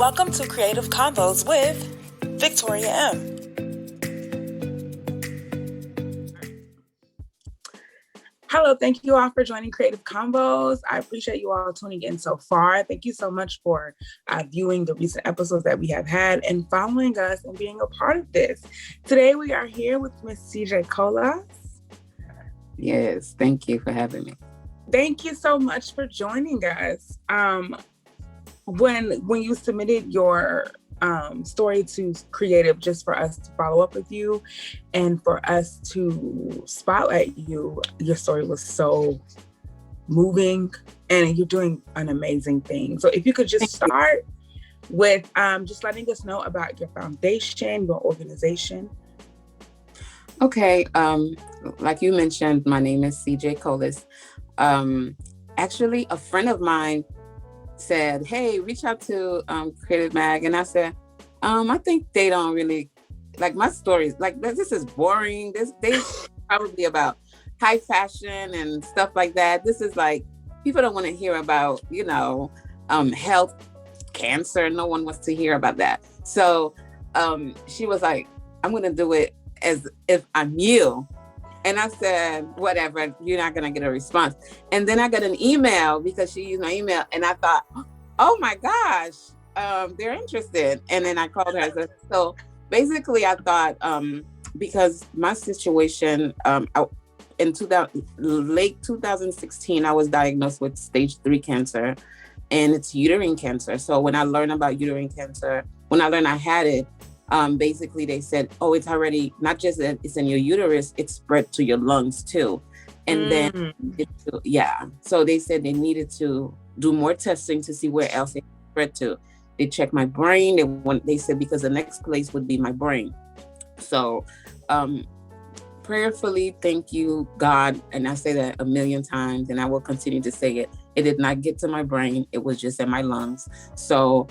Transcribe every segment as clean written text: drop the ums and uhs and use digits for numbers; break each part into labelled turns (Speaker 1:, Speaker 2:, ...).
Speaker 1: Welcome to Creativ Convos with Victoria M. Hello, thank you all for joining Creativ Convos. I appreciate you all tuning in so far. Thank you so much for viewing the recent episodes that we have had and following us and being a part of this. Today we are here with Miss CJ Colas.
Speaker 2: Yes, thank you for having me.
Speaker 1: Thank you so much for joining us. When you submitted your story to Creativ, just for us to follow up with you and for us to spotlight you, your story was so moving and you're doing an amazing thing. So if you could just start with just letting us know about your foundation, your organization.
Speaker 2: Okay, like you mentioned, my name is CJ Colas. Actually, a friend of mine said, hey, reach out to Creativ Mag. And I said, I think they don't really like my stories. Like, this is boring. They probably about high fashion and stuff like that. This is like, people don't want to hear about, health, cancer. No one wants to hear about that. So she was like, I'm going to do it as if I'm you. And I said, whatever, you're not going to get a response. And then I got an email because she used my email. And I thought, oh my gosh, they're interested. And then I called her. So basically I thought, because my situation, in late 2016, I was diagnosed with stage 3 cancer, and it's uterine cancer. So when I learned about uterine cancer, when I learned I had it, basically they said, oh, it's already not just that it's in your uterus, it's spread to your lungs too. And then, so they said they needed to do more testing to see where else it spread to. They checked my brain. They said, because the next place would be my brain. So prayerfully, thank you, God. And I say that a million times, and I will continue to say it. It did not get to my brain. It was just in my lungs. So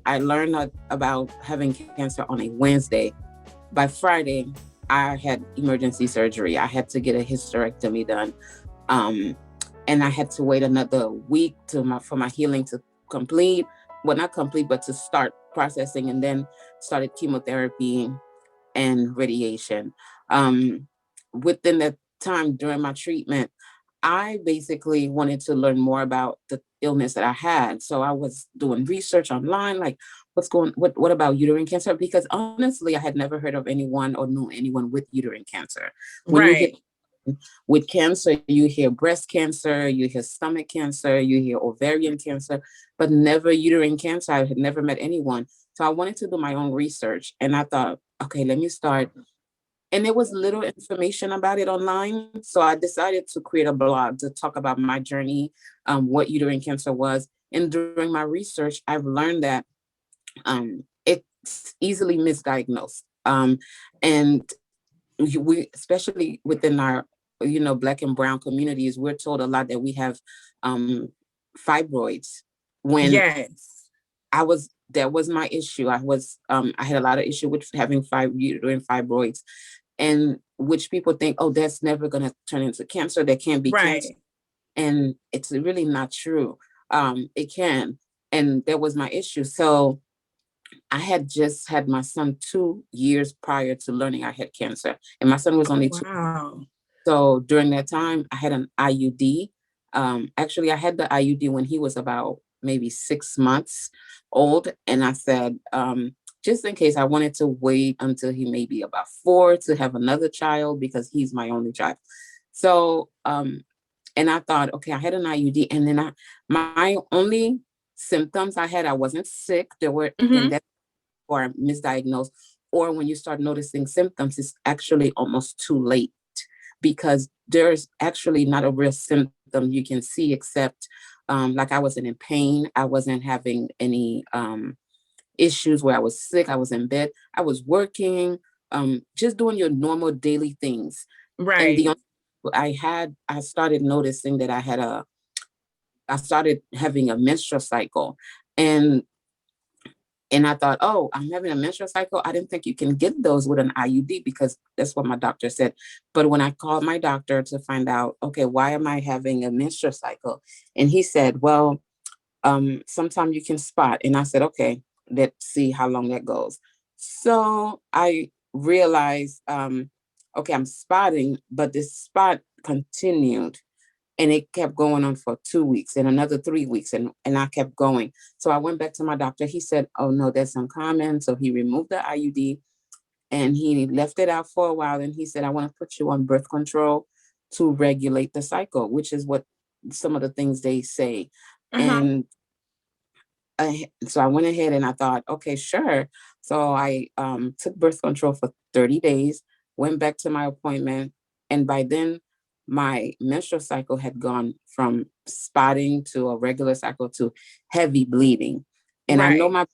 Speaker 2: I learned about having cancer on a Wednesday. By Friday, I had emergency surgery. I had to get a hysterectomy done. And I had to wait another week for my healing to complete. Well, not complete, but to start processing, and then started chemotherapy and radiation. Within that time during my treatment, I basically wanted to learn more about the illness that I had. So I was doing research online, like what about uterine cancer? Because honestly, I had never heard of anyone or knew anyone with uterine cancer. When you hit with cancer, you hear breast cancer, you hear stomach cancer, you hear ovarian cancer, but never uterine cancer. I had never met anyone. So I wanted to do my own research. And I thought, okay, let me start. And there was little information about it online. So I decided to create a blog to talk about my journey, what uterine cancer was. And during my research, I've learned that it's easily misdiagnosed. And we, especially within our, Black and brown communities, we're told a lot that we have fibroids. When that was my issue. I had a lot of issue with having uterine fibroids. And which people think, oh, that's never going to turn into cancer. There can't be cancer. And it's really not true. It can. And that was my issue. So I had just had my son 2 years prior to learning I had cancer. And my son was only 2. So during that time, I had an IUD. Actually, I had the IUD when he was about maybe 6 months old. And I said, just in case, I wanted to wait until he may be about 4 to have another child, because he's my only child. So, and I thought, okay, I had an IUD, and then my only symptoms I had, I wasn't sick. There were, and that's or misdiagnosed, or when you start noticing symptoms, it's actually almost too late, because there's actually not a real symptom you can see, except like I wasn't in pain. I wasn't having any issues where I was sick. I was in bed. I was working, just doing your normal daily things. And I started noticing that I started having a menstrual cycle. And I thought, oh, I'm having a menstrual cycle. I didn't think you can get those with an IUD, because that's what my doctor said. But when I called my doctor to find out, okay, why am I having a menstrual cycle? And he said, well, Sometimes you can spot. And I said, okay, let's see how long that goes. So I realized, okay, I'm spotting, but this spot continued and it kept going on for 2 weeks and another 3 weeks. And I kept going. So I went back to my doctor. He said, oh no, that's uncommon. So he removed the IUD and he left it out for a while. And he said, I want to put you on birth control to regulate the cycle, which is what some of the things they say.
Speaker 1: Uh-huh.
Speaker 2: And so I went ahead and I thought, okay, sure. So I took birth control for 30 days, went back to my appointment. And by then, my menstrual cycle had gone from spotting to a regular cycle to heavy bleeding. And I know
Speaker 1: Right.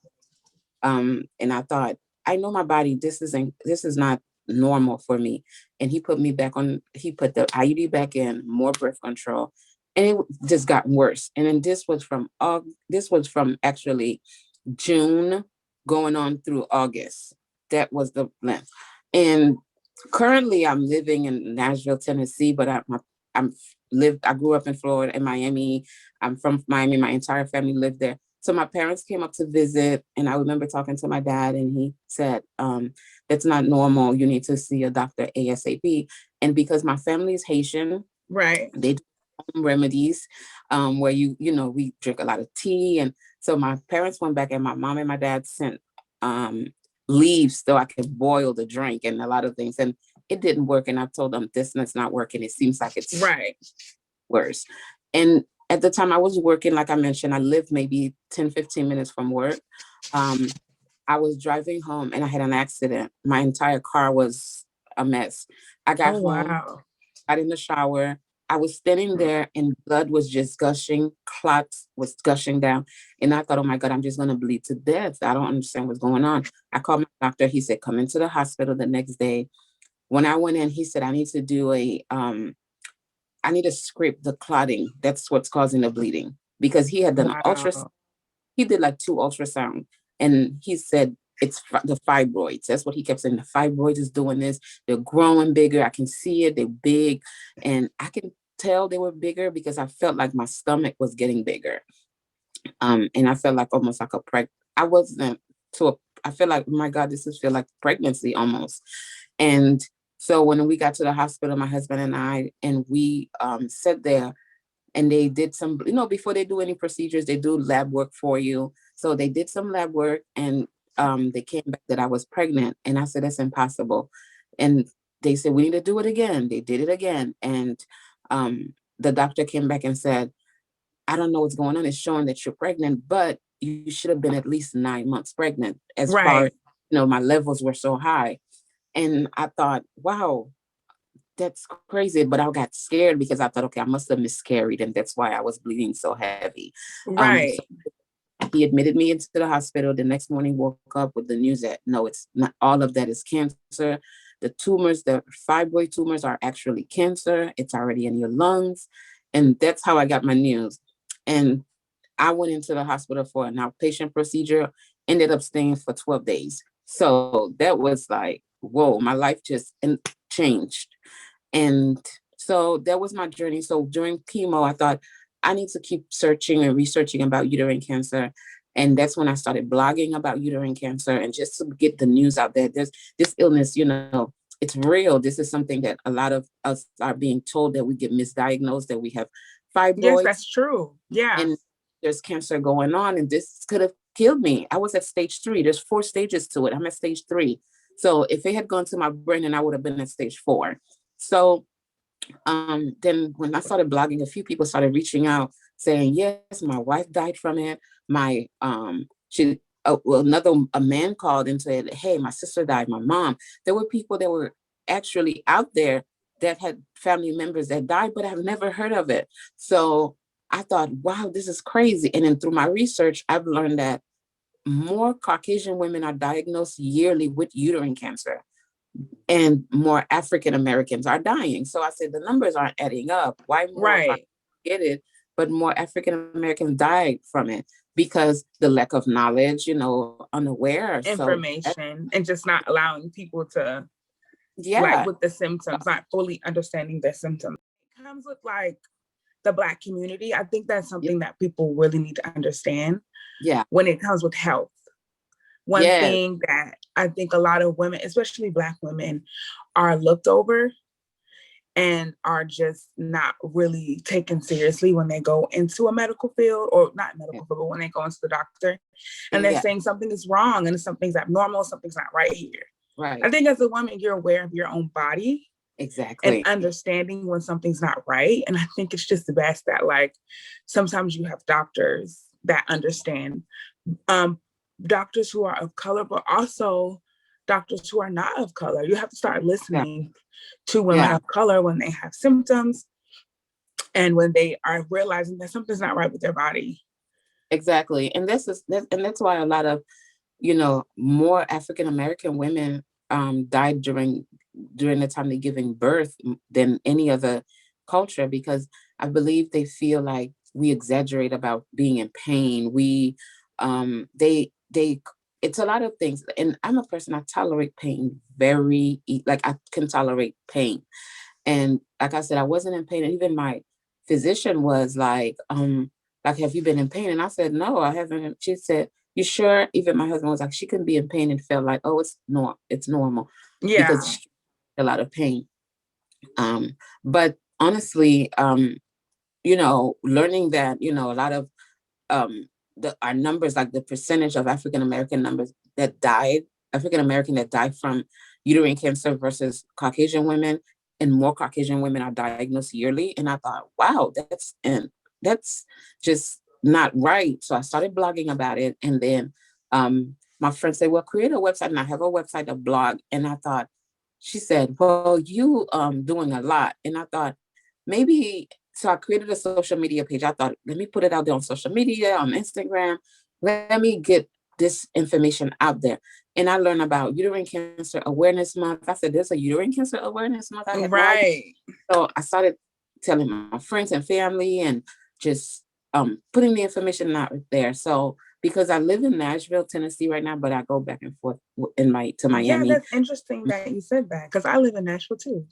Speaker 2: my, and I thought, I know my body, this is not normal for me. And he put me back on, he put the IUD back in, more birth control. And it just got worse. And then this was from actually June going on through August. That was the length. And currently I'm living in Nashville, Tennessee, but I grew up in Florida, in Miami. I'm from Miami. My entire family lived there. So my parents came up to visit, and I remember talking to my dad, and he said, "That's not normal. You need to see a doctor ASAP." And because my family is Haitian,
Speaker 1: Right.
Speaker 2: they do home remedies, where we drink a lot of tea, and so my parents went back, and my mom and my dad sent um, leaves so I could boil the drink and a lot of things, and it didn't work. And I told them this is not working. It seems like it's
Speaker 1: Right.
Speaker 2: worse. And at the time I was working, like I mentioned, I lived maybe 10-15 minutes from work. Um, I was driving home and I had an accident. My entire car was a mess. I got
Speaker 1: Oh,
Speaker 2: home,
Speaker 1: wow.
Speaker 2: got in the shower. I was standing there and blood was just gushing, clots was gushing down. And I thought, oh my God, I'm just going to bleed to death. I don't understand what's going on. I called my doctor. He said, come into the hospital the next day. When I went in, he said, I need to scrape the clotting. That's what's causing the bleeding. Because he had done ultrasound.
Speaker 1: Wow.
Speaker 2: He did like 2 ultrasound. And he said, it's the fibroids. That's what he kept saying. The fibroids is doing this. They're growing bigger. I can see it. They're big. And I can tell they were bigger because I felt like my stomach was getting bigger. And I felt like almost like I wasn't to a, I feel like, oh my God, this is feel like pregnancy almost. And so when we got to the hospital, my husband and we sat there and they did some, before they do any procedures, they do lab work for you. So they did some lab work and they came back that I was pregnant. And I said, that's impossible. And they said, we need to do it again. They did it again. And the doctor came back and said, I don't know what's going on. It's showing that you're pregnant, but you should have been at least 9 months pregnant as far as,
Speaker 1: Right.
Speaker 2: my levels were so high. And I thought, wow, that's crazy. But I got scared because I thought, okay, I must have miscarried. And that's why I was bleeding so heavy. So
Speaker 1: Right.
Speaker 2: he admitted me into the hospital. The next morning, woke up with the news that no, it's not all of that is cancer. The tumors, the fibroid tumors are actually cancer. It's already in your lungs. And that's how I got my news. And I went into the hospital for an outpatient procedure, ended up staying for 12 days. So that was like, whoa, my life just changed. And so that was my journey. So during chemo, I thought I need to keep searching and researching about uterine cancer. And that's when I started blogging about uterine cancer and just to get the news out there. There's this illness, it's real. This is something that a lot of us are being told that we get misdiagnosed, that we have
Speaker 1: Yes,
Speaker 2: fibroids
Speaker 1: that's true. Yeah.
Speaker 2: and there's cancer going on. And this could have killed me. I was at stage 3. There's 4 stages to it. I'm at stage 3. So if it had gone to my brain, then I would have been at stage 4. So then when I started blogging, a few people started reaching out saying, yes, my wife died from it. My a man called and said, hey, my sister died, my mom. There were people that were actually out there that had family members that died, but I've never heard of it. So I thought, wow, this is crazy. And then through my research, I've learned that more Caucasian women are diagnosed yearly with uterine cancer and more African Americans are dying. So I said, the numbers aren't adding up. Why more
Speaker 1: Right.
Speaker 2: get it, but more African Americans died from it because the lack of knowledge, unaware. So
Speaker 1: Information and just not allowing people to, like,
Speaker 2: yeah,
Speaker 1: with the symptoms, not fully understanding their symptoms. It comes with like the Black community. I think that's
Speaker 2: Yeah.
Speaker 1: something that people really need to understand
Speaker 2: Yeah.
Speaker 1: when it comes with health. One
Speaker 2: Yes.
Speaker 1: thing that I think a lot of women, especially Black women, are looked over and are just not really taken seriously when they go into a medical field, or not medical field, but when they go into the doctor and they're
Speaker 2: Yeah.
Speaker 1: saying something is wrong and something's abnormal, something's not right here.
Speaker 2: Right.
Speaker 1: I think as a woman, you're aware of your own body and
Speaker 2: Exactly.
Speaker 1: understanding when something's not right. And I think it's just the best that, like, sometimes you have doctors that understand, doctors who are of color, but also doctors who are not of color. You have to start
Speaker 2: Yeah.
Speaker 1: listening to women
Speaker 2: Yeah.
Speaker 1: of color when they have symptoms and when they are realizing that something's not right with their body.
Speaker 2: Exactly. And that's why a lot of, more African American women died during the time they're giving birth than any other culture, because I believe they feel like we exaggerate about being in pain. They it's a lot of things. And I'm a person, I tolerate pain like I can tolerate pain. And like I said, I wasn't in pain. And even my physician was like, have you been in pain? And I said, no, I haven't. She said, you sure? Even my husband was like, she can be in pain, and felt like, oh, it's normal, because
Speaker 1: Yeah.
Speaker 2: she had a lot of pain. But honestly, learning that, a lot of our numbers, like the percentage of African American that died from uterine cancer versus Caucasian women, and more Caucasian women are diagnosed yearly. And I thought, wow, that's just not right. So I started blogging about it. And then my friend said, well, create a website. And I have a website, a blog. And I thought, she said, well, you doing a lot. And I thought, maybe, so I created a social media page. I thought, let me put it out there on social media, on Instagram. Let me get this information out there. And I learned about Uterine Cancer Awareness Month. I said, there's a Uterine Cancer Awareness Month. I had no idea.
Speaker 1: Right.
Speaker 2: So I started telling my friends and family, and just putting the information out there. So because I live in Nashville, Tennessee right now, but I go back and forth to
Speaker 1: Yeah,
Speaker 2: Miami.
Speaker 1: that's interesting that you said that, because I live in Nashville too.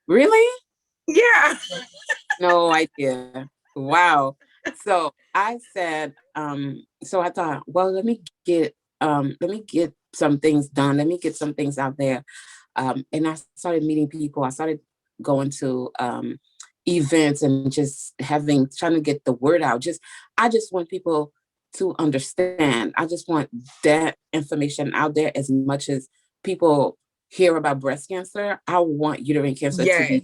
Speaker 2: Really?
Speaker 1: Yeah.
Speaker 2: No idea. Wow. So I said, so I thought, well, let me get some things done. Let me get some things out there. And I started meeting people. I started going to events, and just trying to get the word out. I just want people to understand. I just want that information out there as much as people hear about breast cancer. I want uterine cancer to
Speaker 1: Yes.
Speaker 2: be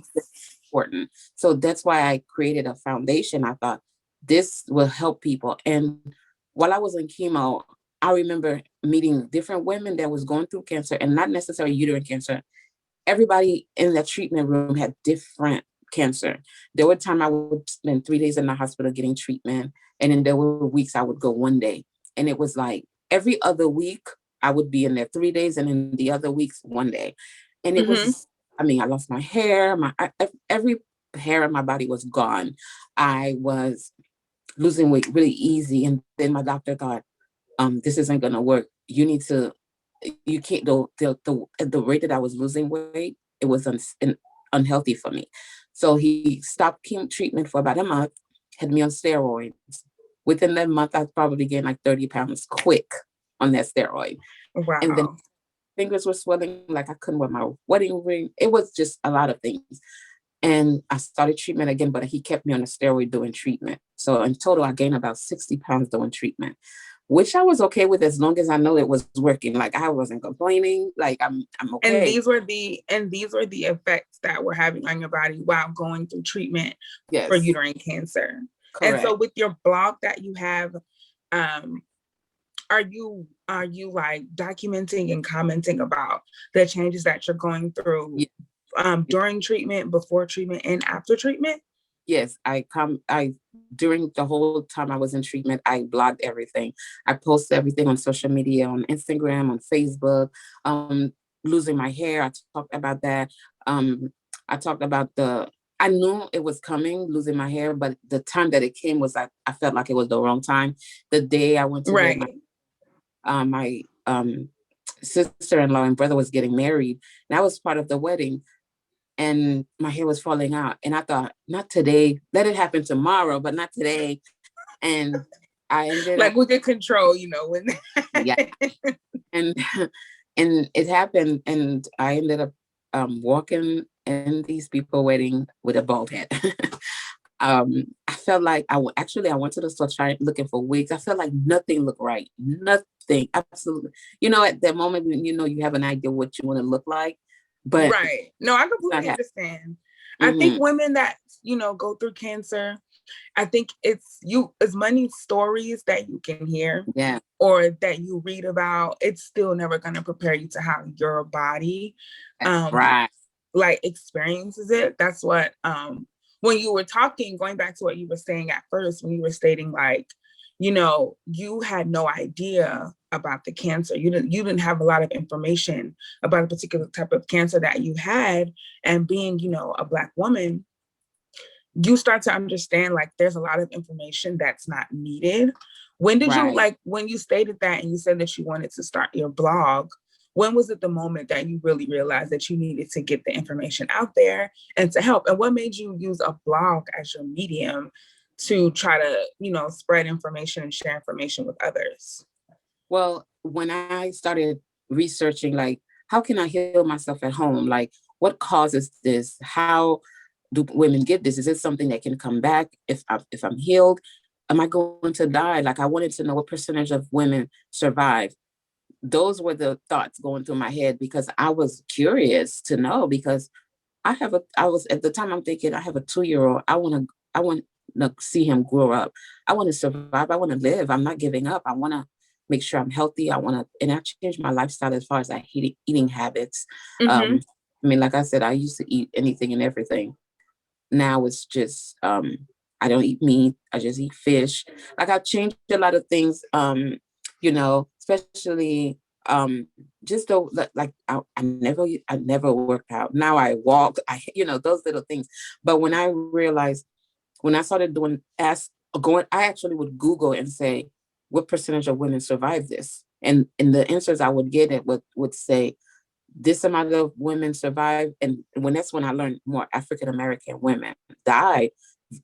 Speaker 2: important. So that's why I created a foundation. I thought this will help people. And while I was in chemo, I remember meeting different women that was going through cancer, and not necessarily uterine cancer. Everybody in the treatment room had different cancer. There were times I would spend 3 days in the hospital getting treatment, and then there were weeks I would go one day. And it was like every other week I would be in there 3 days, and in the other weeks, one day. And it was, I mean, I lost my hair, every hair in my body was gone. I was losing weight really easy. And then my doctor thought, this isn't gonna work. You can't, the rate that I was losing weight, it was unhealthy for me. So he stopped chemo treatment for about a month, had me on steroids. Within that month, I probably gained like 30 pounds quick on that steroid. And then
Speaker 1: Wow.
Speaker 2: fingers were swelling, like I couldn't wear my wedding ring. It was just a lot of things. And I started treatment again, but he kept me on a steroid doing treatment. So in total, I gained about 60 pounds doing treatment, which I was okay with, as long as I know it was working. Like I wasn't complaining. Like I'm
Speaker 1: And
Speaker 2: okay.
Speaker 1: these were the effects that were having on your body while going through treatment for
Speaker 2: Yes,
Speaker 1: uterine cancer. And so
Speaker 2: correct.
Speaker 1: with your blog that you have, um, are you like documenting and commenting about the changes that you're going through
Speaker 2: Ye-
Speaker 1: during treatment, before treatment, and after treatment?
Speaker 2: Yes, I during the whole time I was in treatment, I blogged everything. I posted everything on social media, on Instagram, on Facebook. Losing my hair, I talked about that. I talked about I knew it was coming, losing my hair, but the time that it came was like, I felt like it was the wrong time. The day I went to get
Speaker 1: Right.
Speaker 2: my sister-in-law and brother was getting married, and I was part of the wedding. and my hair was falling out. And I thought, not today, let it happen tomorrow, but not today. And I ended
Speaker 1: Like
Speaker 2: up,
Speaker 1: we could control, when.
Speaker 2: yeah. And and it happened, and I ended up walking in these people wedding with a bald head. I felt like actually I went to the store trying looking for wigs. I felt like nothing looked right. Nothing, absolutely. At that moment when you have an idea what you want to look like, but
Speaker 1: Right. No, I completely
Speaker 2: not
Speaker 1: understand. I think
Speaker 2: mm-hmm.
Speaker 1: women that, go through cancer, I think it's as many stories that you can hear
Speaker 2: Yeah.
Speaker 1: or that you read about, it's still never going to prepare you to how your body
Speaker 2: Right.
Speaker 1: like experiences it. That's what when you were talking, going back to what you were saying at first, when you were stating like, you had no idea about the cancer. You didn't have a lot of information about a particular type of cancer that you had. And being, a Black woman, you start to understand like there's a lot of information that's not needed. When did you,
Speaker 2: Right.
Speaker 1: like, when you stated that and you said that you wanted to start your blog, when was it the moment that you really realized that you needed to get the information out there and to help? And what made you use a blog as your medium to try to, spread information and share information with others?
Speaker 2: Well, when I started researching, like, how can I heal myself at home? Like, what causes this? How do women get this? Is it something that can come back if I'm healed? Am I going to die? Like, I wanted to know what percentage of women survive. Those were the thoughts going through my head because I was curious to know because I was at the time I'm thinking I have a 2-year-old. I want to see him grow up. I want to survive. I want to live. I'm not giving up. I want to make sure I'm healthy. And I changed my lifestyle as far as eating habits.
Speaker 1: Mm-hmm.
Speaker 2: Um, I mean, like I said, I used to eat anything and everything. Now it's just, I don't eat meat. I just eat fish. Like I've changed a lot of things, especially, just though, like I never worked out. Now I walk, those little things. But when I started I actually would Google and say, what percentage of women survive this? And the answers I would get it would say this amount of women survive. And that's when I learned more African American women died,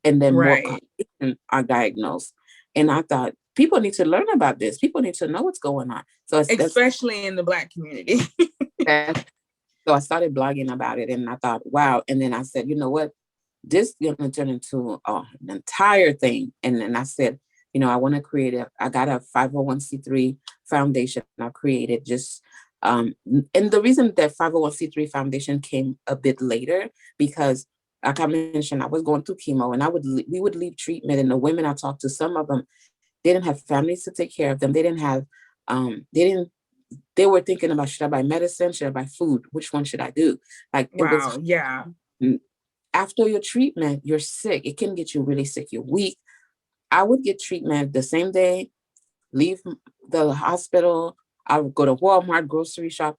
Speaker 2: and then more
Speaker 1: Right.
Speaker 2: Caucasian are diagnosed. And I thought people need to learn about this. People need to know what's going on. So
Speaker 1: Especially in the Black community.
Speaker 2: that's so I started blogging about it, and I thought, wow. And then I said, you know what? This is going to turn into an entire thing. And then I said, I want to I got a 501c3 foundation I created just, and the reason that 501c3 foundation came a bit later, because like I mentioned, I was going through chemo and we would leave treatment, and the women I talked to, some of them, they didn't have families to take care of them. They didn't have, they were thinking about, should I buy medicine? Should I buy food? Which one should I do? Like it was,
Speaker 1: Wow. Yeah.
Speaker 2: after your treatment, you're sick. It can get you really sick. You're weak. I would get treatment the same day, leave the hospital. I would go to Walmart, grocery shop,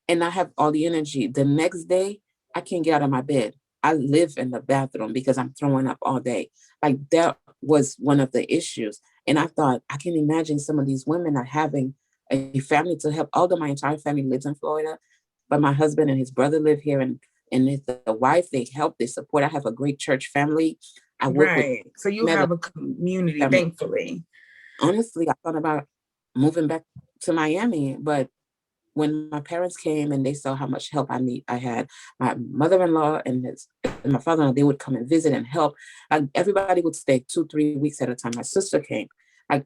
Speaker 2: and I have all the energy. The next day, I can't get out of my bed. I live in the bathroom because I'm throwing up all day. Like that was one of the issues. And I thought, I can imagine some of these women are having a family to help. Although my entire family lives in Florida, but my husband and his brother live here, and the wife, they help, they support. I have a great church family. I work with
Speaker 1: Right. So you
Speaker 2: med
Speaker 1: have a community,
Speaker 2: family.
Speaker 1: thankfully.
Speaker 2: Honestly, I thought about moving back to Miami, but when my parents came and they saw how much help I had, my mother-in-law and my father-in-law, they would come and visit and help. Everybody would stay 2-3 weeks at a time. My sister came. Like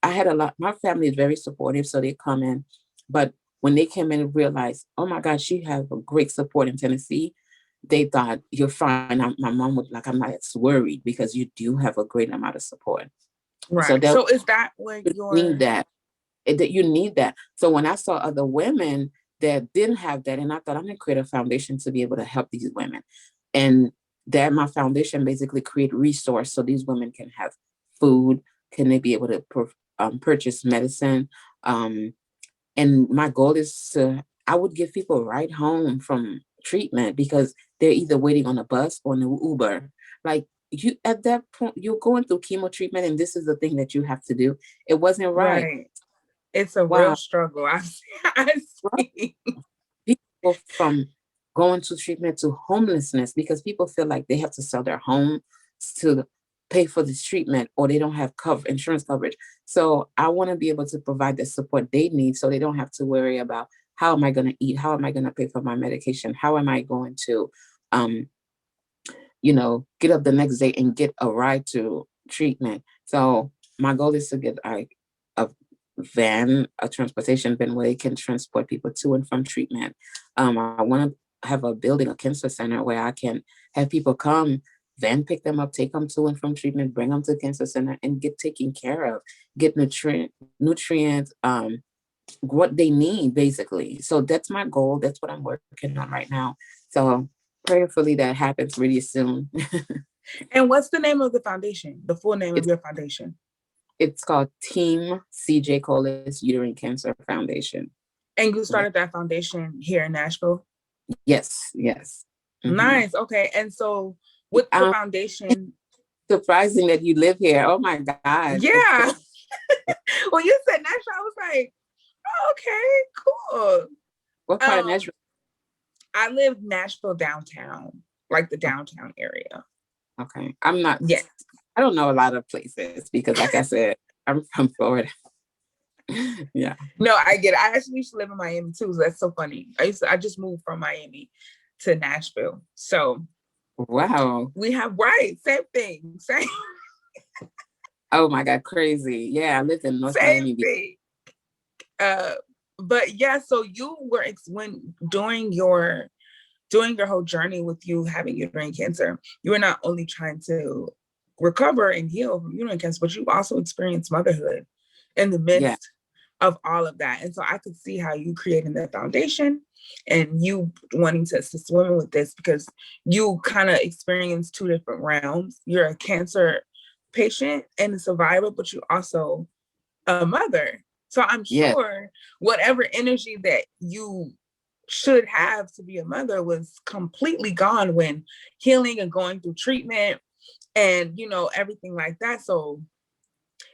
Speaker 2: I had a lot, my family is very supportive, so they come in. But when they came in and realized, oh my God, she has a great support in Tennessee, they thought, you're fine. My mom would like, I'm not as worried because you do have a great amount of support. So
Speaker 1: Right.
Speaker 2: that
Speaker 1: So is that where
Speaker 2: you need that. That you need that. So when I saw other women that didn't have that, and I thought I'm gonna create a foundation to be able to help these women, and that my foundation basically create resource so these women can have food, can they be able to purchase medicine, and my goal is I would give people a ride home from treatment because they're either waiting on a bus or an Uber. Like you, at that point, you're going through chemo treatment, and this is the thing that you have to do. It wasn't right.
Speaker 1: right? It's a real
Speaker 2: Wow.
Speaker 1: struggle. I see.
Speaker 2: People from going to treatment to homelessness, because people feel like they have to sell their home to pay for this treatment, or they don't have insurance coverage. So I want to be able to provide the support they need, so they don't have to worry about, how am I going to eat? How am I going to pay for my medication? How am I going to, get up the next day and get a ride to treatment? So my goal is to get a a transportation van where they can transport people to and from treatment. I want to have a cancer center where I can have people come, then pick them up, take them to and from treatment, bring them to the cancer center and get taken care of, get nutrients, what they need basically. So that's my goal. That's what I'm working on right now. So prayerfully that happens really soon.
Speaker 1: And what's the name of the foundation? The full name of your foundation?
Speaker 2: It's called Team CJ Colas Uterine Cancer Foundation.
Speaker 1: And you started that foundation here in Nashville?
Speaker 2: Yes.
Speaker 1: Mm-hmm. Nice. Okay. And so with the foundation,
Speaker 2: surprising that you live here. Oh my God.
Speaker 1: Yeah. Well, you said Nashville, I was like, oh, okay, cool.
Speaker 2: What part of Nashville?
Speaker 1: I live Nashville downtown, like the downtown area.
Speaker 2: Okay. I'm not.
Speaker 1: Yeah.
Speaker 2: I don't know a lot of places because, like I said, I'm from Florida. Yeah.
Speaker 1: No, I get it. I actually used to live in Miami too. So that's so funny. I just moved from Miami to Nashville. So
Speaker 2: wow.
Speaker 1: We have same thing. Same.
Speaker 2: Oh my God, crazy. Yeah, I lived in North Miami.
Speaker 1: Thing. But yeah, so you were during your whole journey with you having uterine cancer, you were not only trying to recover and heal from uterine cancer, but you also experienced motherhood in the midst of all of that. And so I could see how you creating that foundation and you wanting to assist women with this, because you kind of experienced two different realms. You're a cancer patient and a survivor, but you also a mother. So I'm sure whatever energy that you should have to be a mother was completely gone when healing and going through treatment and, everything like that. So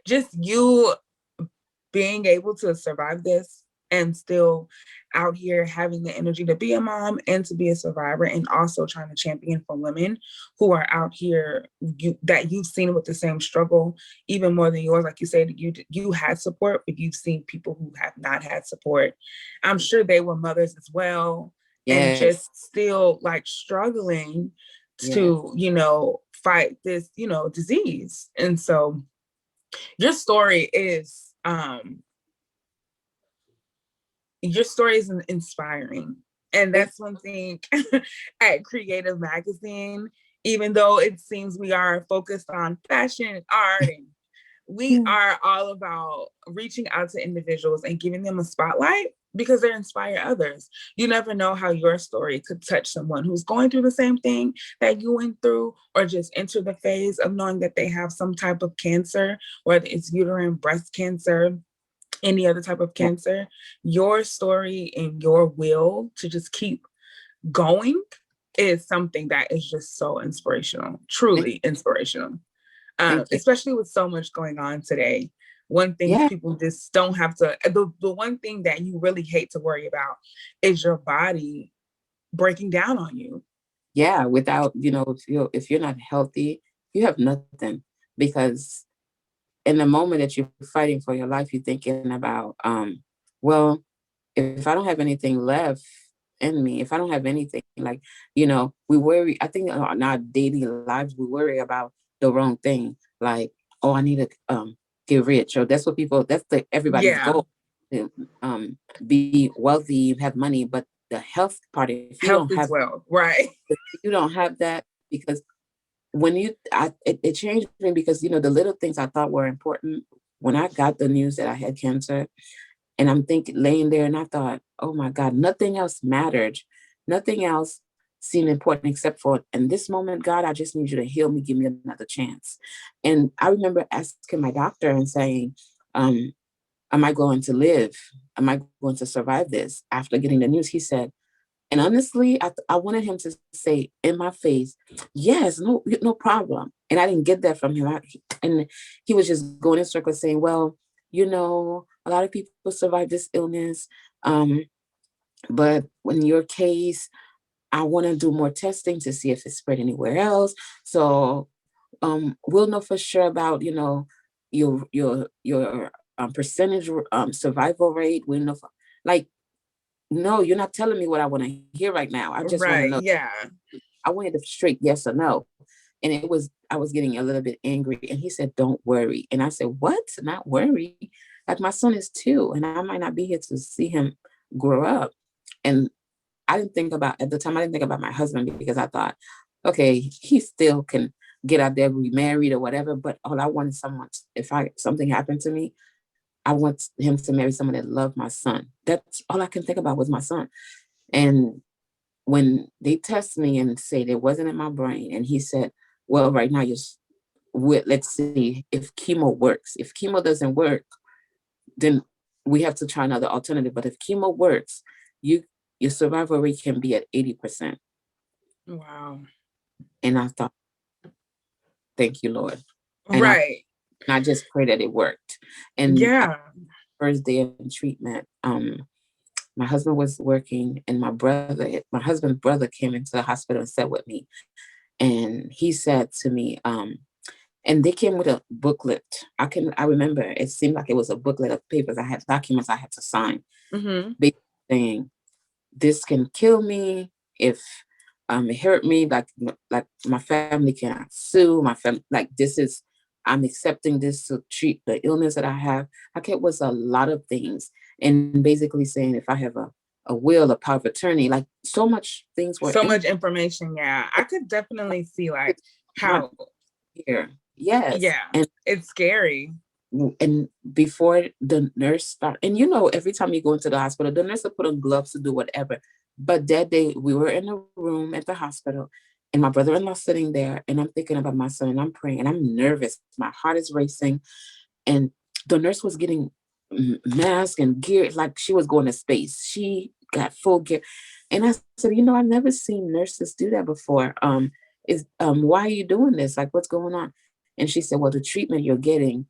Speaker 1: just you being able to survive this and still out here having the energy to be a mom and to be a survivor, and also trying to champion for women who are out here that you've seen with the same struggle, even more than yours. Like you said, you had support, but you've seen people who have not had support. I'm sure they were mothers as well, and just still like struggling to, fight this, disease. And so your story is inspiring. And that's one thing at Creativ Magazine, even though it seems we are focused on fashion and art, and we are all about reaching out to individuals and giving them a spotlight because they inspire others. You never know how your story could touch someone who's going through the same thing that you went through, or just enter the phase of knowing that they have some type of cancer, whether it's uterine, breast cancer, any other type of cancer. Your story and your will to just keep going is something that is just so inspirational, truly inspirational. Especially with so much going on today. One thing people just don't have to, the one thing that you really hate to worry about is your body breaking down on you.
Speaker 2: Yeah, without, if you're not healthy, you have nothing, because in the moment that you're fighting for your life, you're thinking about, well, if I don't have anything left in me, if I don't have anything, like, we worry, I think in our daily lives, we worry about the wrong thing. Like, oh, I need to get rich. Or that's what everybody's goal. To, be wealthy, have money, but the health part, if you
Speaker 1: health
Speaker 2: don't have
Speaker 1: wealth, right?
Speaker 2: If you don't have that, because when it changed me, because the little things I thought were important, when I got the news that I had cancer, and I'm laying there, and I thought, oh my God, nothing else mattered, nothing else seemed important except for, in this moment, God, I just need you to heal me, give me another chance. And I remember asking my doctor and saying, am I going to live? Am I going to survive this? After getting the news, he said, and honestly, I wanted him to say in my face, yes, no problem. And I didn't get that from him. And he was just going in circles saying, well, a lot of people survive this illness. But in your case, I want to do more testing to see if it's spread anywhere else. So we'll know for sure about, your percentage survival rate. We know like, no, you're not telling me what I want to hear right now. I just want to
Speaker 1: Right.
Speaker 2: know.
Speaker 1: Yeah.
Speaker 2: I wanted a straight yes or no. And I was getting a little bit angry. And he said, don't worry. And I said, what? Not worry? Like, my son is 2 and I might not be here to see him grow up. And at the time, I didn't think about my husband, because I thought, okay, he still can get out there, be married or whatever. But all I wanted something happened to me, I want him to marry someone that loved my son. That's all I can think about was my son. And when they test me and said it wasn't in my brain, and he said, well, right now, let's see if chemo works. If chemo doesn't work, then we have to try another alternative. But if chemo works, your survival rate can be at 80%.
Speaker 1: Wow.
Speaker 2: And I thought, thank you, Lord. And
Speaker 1: Right.
Speaker 2: I just pray that it worked. And
Speaker 1: Yeah.
Speaker 2: First day of treatment, my husband was working, and my husband's brother came into the hospital and sat with me. And he said to me, and they came with a booklet. I remember it seemed like it was a booklet of papers. I had documents I had to sign, basically saying, this can kill me if it hurt me, like my family cannot sue my family. Like, I'm accepting this to treat the illness that I have. Like, it was a lot of things, and basically saying if I have a will, a power of attorney, like, so much things were
Speaker 1: So much information. Yeah, I could definitely see like how.
Speaker 2: Here, yes,
Speaker 1: Yeah,
Speaker 2: and
Speaker 1: it's scary.
Speaker 2: And before the nurse started, and every time you go into the hospital, the nurse will put on gloves to do whatever. But that day, we were in a room at the hospital, and my brother-in-law sitting there, and I'm thinking about my son, and I'm praying, and I'm nervous. My heart is racing, and the nurse was getting mask and gear, like she was going to space. She got full gear, and I said, I've never seen nurses do that before. Why are you doing this? Like, what's going on? And she said, well, the treatment you're getting,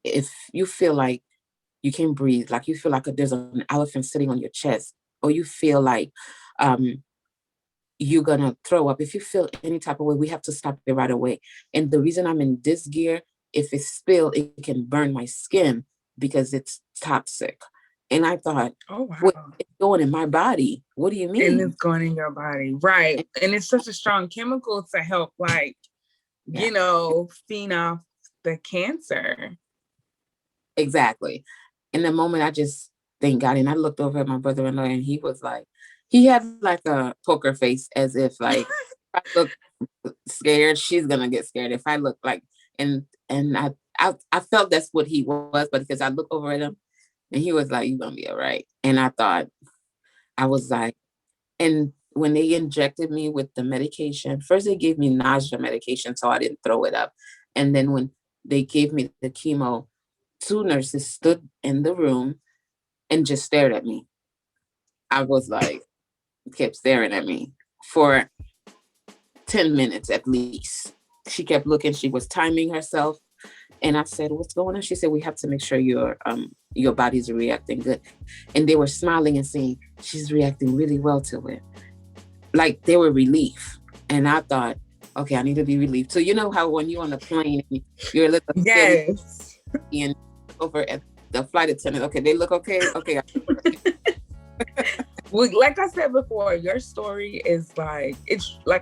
Speaker 2: if you feel like you can't breathe, like you feel like there's an elephant sitting on your chest, or you feel like you're gonna throw up, if you feel any type of way, we have to stop it right away. And the reason I'm in this gear, if it spills, it can burn my skin because it's toxic. And I thought,
Speaker 1: oh wow,
Speaker 2: what, it's going in my body? What do you mean?
Speaker 1: And it's going in your body, right? And it's such a strong chemical to help, like, fend off the cancer.
Speaker 2: Exactly. In the moment, I just thank God. And I looked over at my brother-in-law, and he had like a poker face, as if like, if I look scared, she's gonna get scared. If I look like, and I felt that's what he was, but because I looked over at him, and he was like, "You're gonna be all right." And I was like, and when they injected me with the medication, first they gave me nausea medication so I didn't throw it up, and then when they gave me the chemo, 2 nurses stood in the room and just stared at me. I was like, kept staring at me for 10 minutes at least. She kept looking. She was timing herself. And I said, what's going on? She said, we have to make sure your body's reacting good. And they were smiling and saying, she's reacting really well to it. Like, they were relief. And I thought, okay, I need to be relieved. So you know how when you're on the plane, you're a little
Speaker 1: yes,
Speaker 2: and over at the flight attendant, okay, they look okay. Okay.
Speaker 1: Well, like I said before, your story is like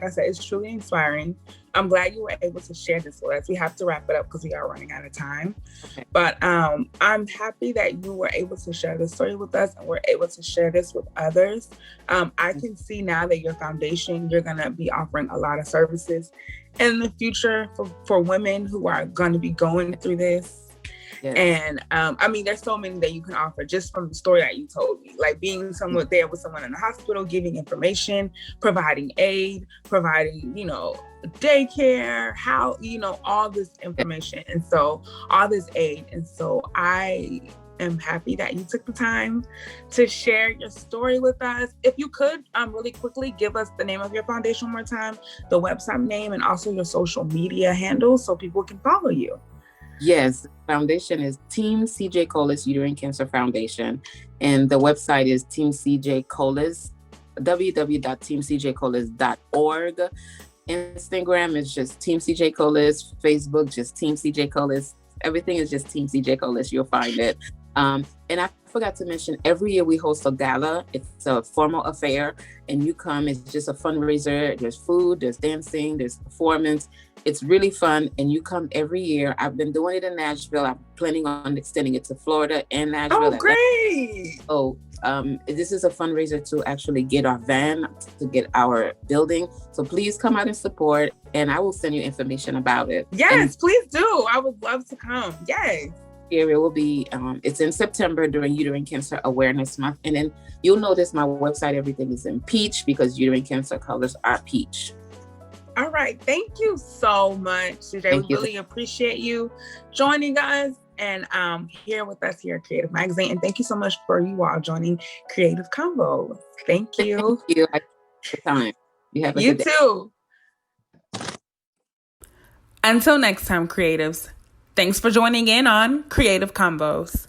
Speaker 1: I said, it's truly inspiring. I'm glad you were able to share this with us. We have to wrap it up because we are running out of time. Okay. But I'm happy that you were able to share this story with us, and we're able to share this with others. I can see now that your foundation, you're going to be offering a lot of services in the future for women who are going to be going through this. Yes. And I mean, there's so many that you can offer just from the story that you told me, like being someone there with someone in the hospital, giving information, providing aid, providing, daycare, how, all this information. And so all this aid. And so I am happy that you took the time to share your story with us. If you could really quickly give us the name of your foundation one more time, the website name, and also your social media handles so people can follow you.
Speaker 2: Yes, the foundation is Team CJ Colas Uterine Cancer Foundation, and the website is teamcjcolas.com. www.teamcjcolas.org. Instagram is just Team CJ Colas. Facebook, just Team CJ Colas. Everything is just Team CJ Colas. You'll find it. And I forgot to mention, every year we host a gala. It's a formal affair, and you come. It's just a fundraiser. There's food, there's dancing, there's performance. It's really fun, and you come every year. I've been doing it in Nashville. I'm planning on extending it to Florida and Nashville.
Speaker 1: Oh, great!
Speaker 2: This is a fundraiser to actually get our van, to get our building. So please come out and support, and I will send you information about it.
Speaker 1: Yes, please do. I would love to come. Yes.
Speaker 2: It will be, it's in September during Uterine Cancer Awareness Month. And then you'll notice my website, everything is in peach, because uterine cancer colors are peach.
Speaker 1: All right. Thank you so much, CJ. We really appreciate you joining us and here with us here at Creative Magazine. And thank you so much for you all joining Creativ Convos. Thank you.
Speaker 2: Thank you. I have a time. You have a good day.
Speaker 1: You too. Until next time, creatives. Thanks for joining in on Creativ Convos.